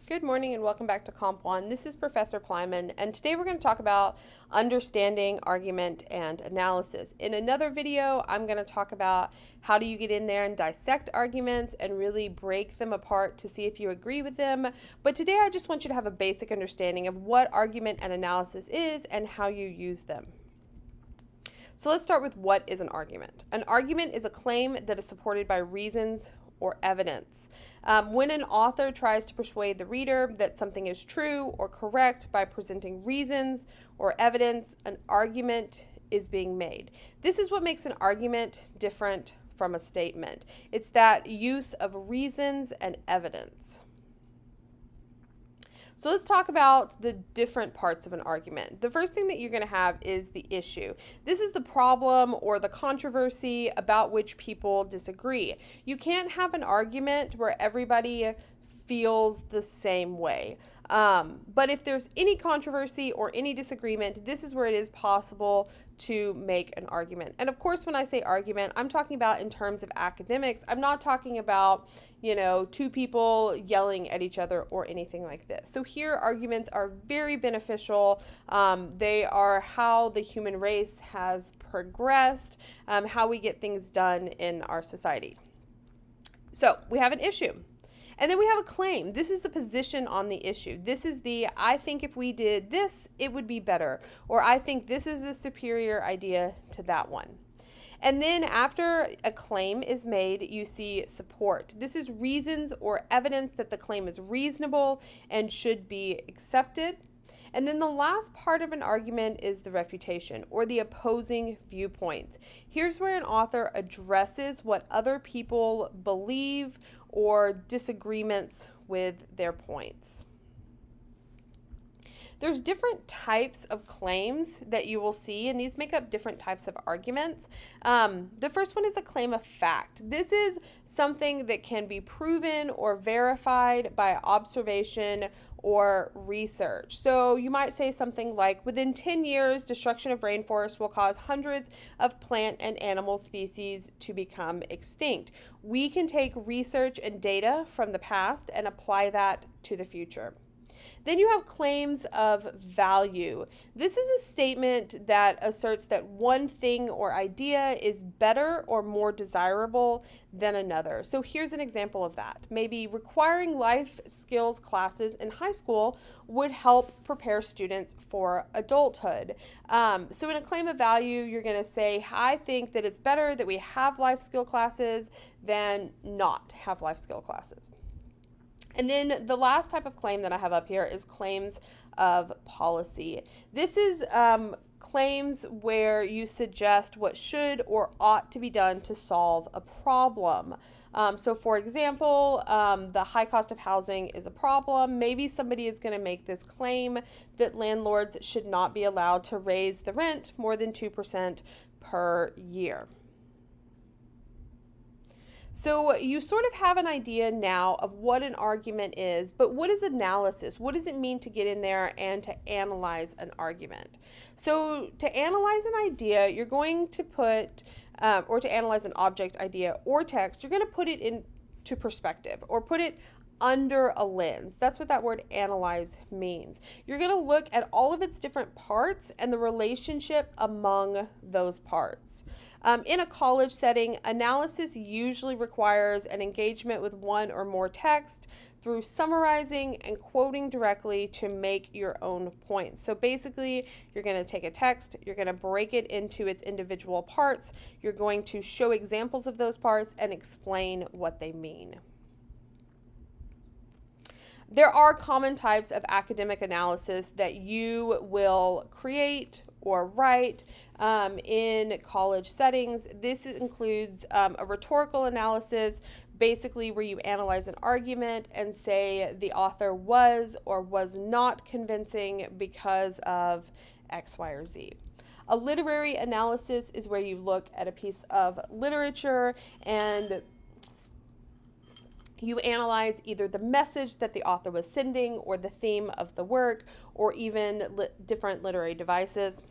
Good morning and welcome back to Comp 1. This is Professor Plyman, and today we're going to talk about understanding argument and analysis. In another video, I'm going to talk about how do you get in there and dissect arguments and really break them apart to see if you agree with them. But today I just want you to have a basic understanding of what argument and analysis is and how you use them. So let's start with what is an argument. An argument is a claim that is supported by reasons or evidence. When an author tries to persuade the reader that something is true or correct by presenting reasons or evidence, an argument is being made. This is what makes an argument different from a statement. It's that use of reasons and evidence. So let's talk about the different parts of an argument. The first thing that you're going to have is the issue. This is the problem or the controversy about which people disagree. You can't have an argument where everybody feels the same way. But if there's any controversy or any disagreement, this is where it is possible to make an argument. And of course, when I say argument, I'm talking about in terms of academics. I'm not talking about, two people yelling at each other or anything like this. So here, arguments are very beneficial. They are how the human race has progressed, how we get things done in our society. So we have an issue. And then we have a claim. This is the position on the issue. This is the, I think if we did this, it would be better. Or I think this is a superior idea to that one. And then after a claim is made, you see support. This is reasons or evidence that the claim is reasonable and should be accepted. And then the last part of an argument is the refutation or the opposing viewpoints. Here's where an author addresses what other people believe or disagreements with their points. There's different types of claims that you will see, and these make up different types of arguments. The first one is a claim of fact. This is something that can be proven or verified by observation or research. So you might say something like, within 10 years, destruction of rainforests will cause hundreds of plant and animal species to become extinct. We can take research and data from the past and apply that to the future. Then you have claims of value. This is a statement that asserts that one thing or idea is better or more desirable than another. So here's an example of that. Maybe requiring life skills classes in high school would help prepare students for adulthood. So in a claim of value, you're going to say, I think that it's better that we have life skill classes than not have life skill classes. And then the last type of claim that I have up here is claims of policy. This is claims where you suggest what should or ought to be done to solve a problem. So for example, the high cost of housing is a problem. Maybe somebody is going to make this claim that landlords should not be allowed to raise the rent more than 2% per year. So you sort of have an idea now of what an argument is, but what is analysis? What does it mean to get in there and to analyze an argument? So to analyze an idea, you're going to put, or to analyze an object, idea, or text, you're going to put it into perspective or put it under a lens. That's what that word analyze means. You're going to look at all of its different parts and the relationship among those parts. In a college setting, analysis usually requires an engagement with one or more text through summarizing and quoting directly to make your own points. So basically, you're going to take a text, you're going to break it into its individual parts, you're going to show examples of those parts and explain what they mean. There are common types of academic analysis that you will create or write in college settings. This includes a rhetorical analysis, basically where you analyze an argument and say the author was or was not convincing because of X, Y, or Z. A literary analysis is where you look at a piece of literature and you analyze either the message that the author was sending or the theme of the work or even different literary devices.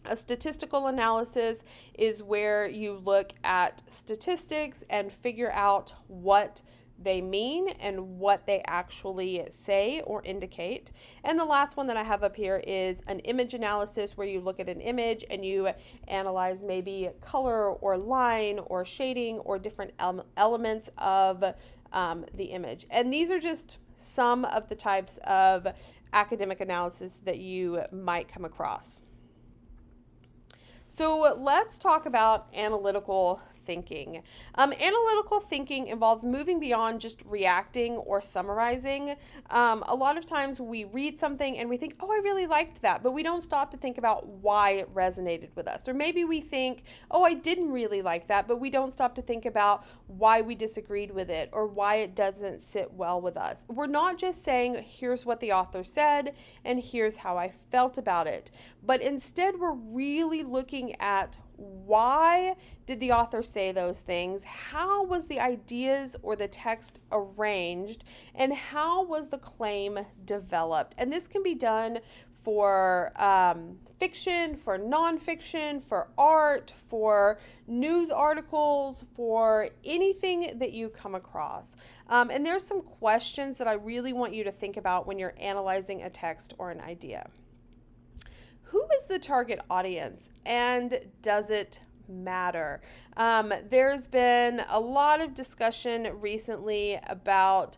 A statistical analysis is where you look at statistics and figure out what they mean and what they actually say or indicate. And the last one that I have up here is an image analysis, where you look at an image and you analyze maybe color or line or shading or different elements of the image. And these are just some of the types of academic analysis that you might come across. So let's talk about analytical thinking. Analytical thinking involves moving beyond just reacting or summarizing. A lot of times we read something and we think, oh, I really liked that, but we don't stop to think about why it resonated with us. Or maybe we think, oh, I didn't really like that, but we don't stop to think about why we disagreed with it or why it doesn't sit well with us. We're not just saying, here's what the author said and here's how I felt about it, but instead we're really looking at why did the author say those things? How was the ideas or the text arranged? And how was the claim developed? And this can be done for fiction, for nonfiction, for art, for news articles, for anything that you come across. And there's some questions that I really want you to think about when you're analyzing a text or an idea. Who is the target audience, and does it matter? There's been a lot of discussion recently about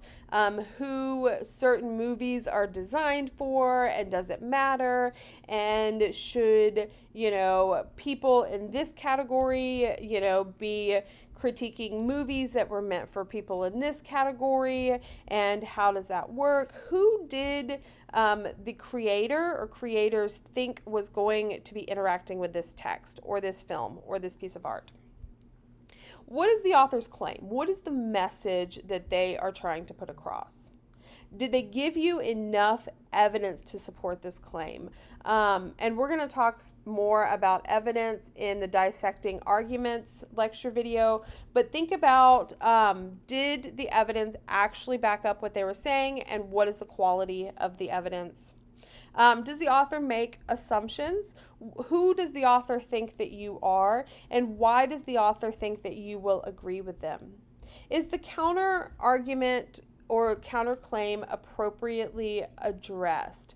who certain movies are designed for, and does it matter, and should, people in this category, be critiquing movies that were meant for people in this category, and how does that work? Who did the creator or creators think was going to be interacting with this text or this film or this piece of art? What is the author's claim? What is the message that they are trying to put across? Did they give you enough evidence to support this claim? And we're going to talk more about evidence in the Dissecting Arguments lecture video. But think about, did the evidence actually back up what they were saying? And what is the quality of the evidence? Does the author make assumptions? Who does the author think that you are? And why does the author think that you will agree with them? Is the counter argument or counterclaim appropriately addressed?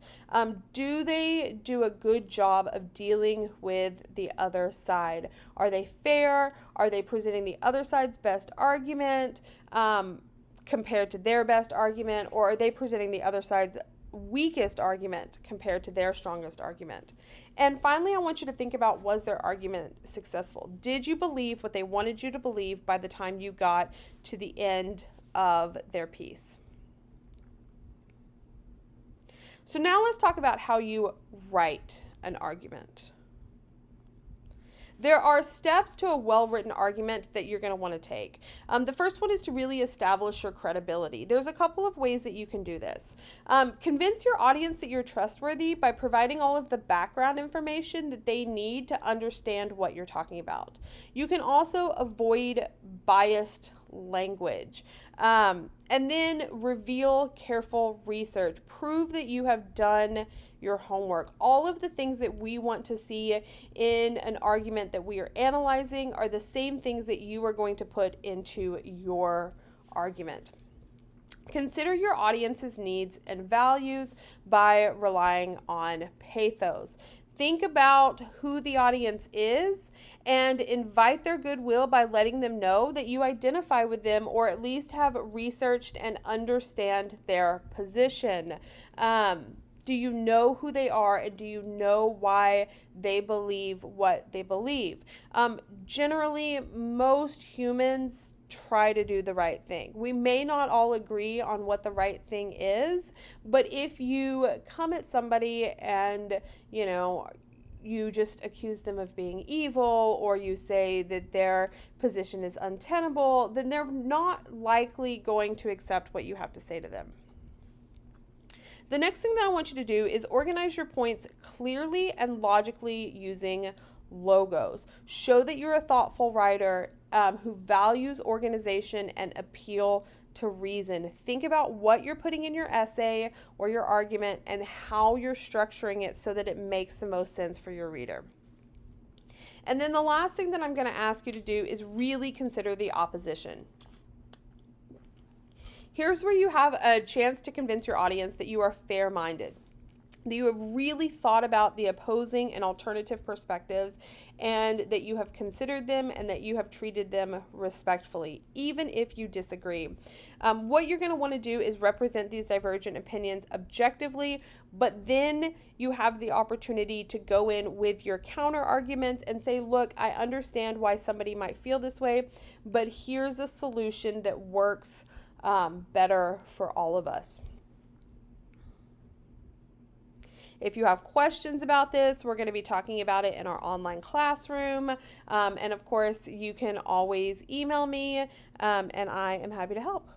Do they do a good job of dealing with the other side? Are they fair? Are they presenting the other side's best argument compared to their best argument? Or are they presenting the other side's weakest argument compared to their strongest argument? And finally, I want you to think about, was their argument successful? Did you believe what they wanted you to believe by the time you got to the end of their piece? So now let's talk about how you write an argument. There are steps to a well-written argument that you're going to want to take. The first one is to really establish your credibility. There's a couple of ways that you can do this. Convince your audience that you're trustworthy by providing all of the background information that they need to understand what you're talking about. You can also avoid biased language. And then reveal careful research. Prove that you have done your homework. All of the things that we want to see in an argument that we are analyzing are the same things that you are going to put into your argument. Consider your audience's needs and values by relying on pathos. Think about who the audience is and invite their goodwill by letting them know that you identify with them, or at least have researched and understand their position. Do you know who they are, and do you know why they believe what they believe? Generally, most humans try to do the right thing. We may not all agree on what the right thing is, but if you come at somebody and, you just accuse them of being evil, or you say that their position is untenable, then they're not likely going to accept what you have to say to them. The next thing that I want you to do is organize your points clearly and logically using logos. Show that you're a thoughtful writer who values organization and appeal to reason. Think about what you're putting in your essay or your argument and how you're structuring it so that it makes the most sense for your reader. And then the last thing that I'm going to ask you to do is really consider the opposition. Here's where you have a chance to convince your audience that you are fair-minded, that you have really thought about the opposing and alternative perspectives, and that you have considered them and that you have treated them respectfully, even if you disagree. What you're going to want to do is represent these divergent opinions objectively, but then you have the opportunity to go in with your counter arguments and say, look, I understand why somebody might feel this way, but here's a solution that works better for all of us. If you have questions about this, we're going to be talking about it in our online classroom. And of course, you can always email me, and I am happy to help.